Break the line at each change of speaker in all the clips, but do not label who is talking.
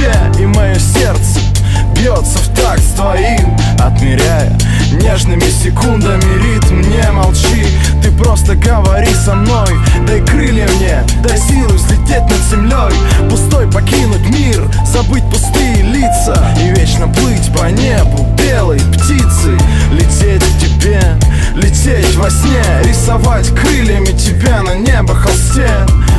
тебе, и мое сердце бьется в такт с твоим, отмеряя нежными секундами ритм. Не молчи, ты просто говори со мной. Дай крылья мне, дай силу взлететь над землей, пустой покинуть мир, забыть пустые лица и вечно плыть по небу белой птицей. Лететь к тебе, лететь во сне, рисовать крыльями тебя на небо холсте.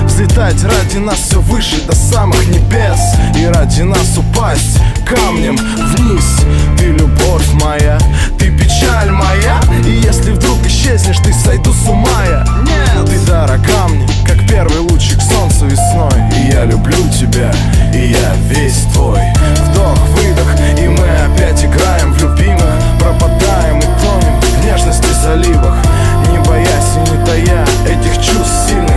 Взлетать ради нас все выше до самых небес, и ради нас упасть камнем вниз. Ты любовь моя, ты печаль моя, и если вдруг исчезнешь, ты сойду с ума я. Нет, ты дорога мне, как первый лучик солнца весной. И я люблю тебя, и я весь твой. Вдох, выдох, и мы опять играем в любимых, пропадаем и тонем в нежности заливах, не боясь и не тая этих чувств сильных.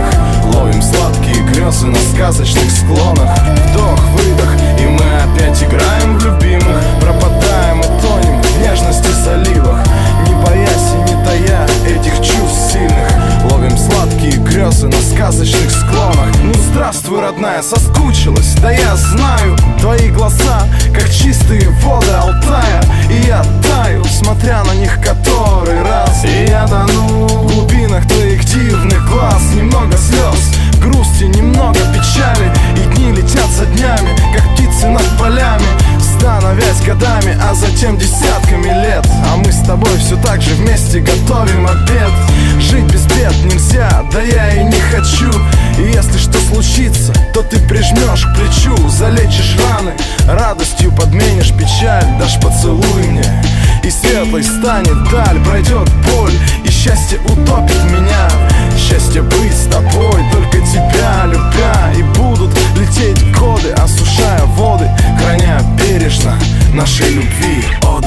Ловим сладкие грезы на сказочных склонах. Вдох, выдох, и мы опять играем в любимых, пропадаем и тонем в нежности заливах, не боясь и не тая этих чувств сильных. Ловим сладкие грезы на сказочных склонах. Ну здравствуй, родная, соскучилась, да я знаю. Твои глаза, как чистые воды Алтая, и я таю, смотря на них который раз. И я тону в глубинах твоих дивных глаз. Немного слез, грусти, немного печали, и дни летят за днями, как птицы над полями, становясь годами, а затем десятками лет. А мы с тобой все так же вместе готовим обед. Жить без бед нельзя, да я и не хочу. И если что случится, то ты прижмешь к плечу, залечишь раны, радостью подменишь печаль. Дашь поцелуй мне, и светлой станет даль. Пройдет боль, и счастье утопит меня. Счастье быть с тобой, только тебя любя. И будут лететь годы, осушая воды, храня бережно нашей любви. О,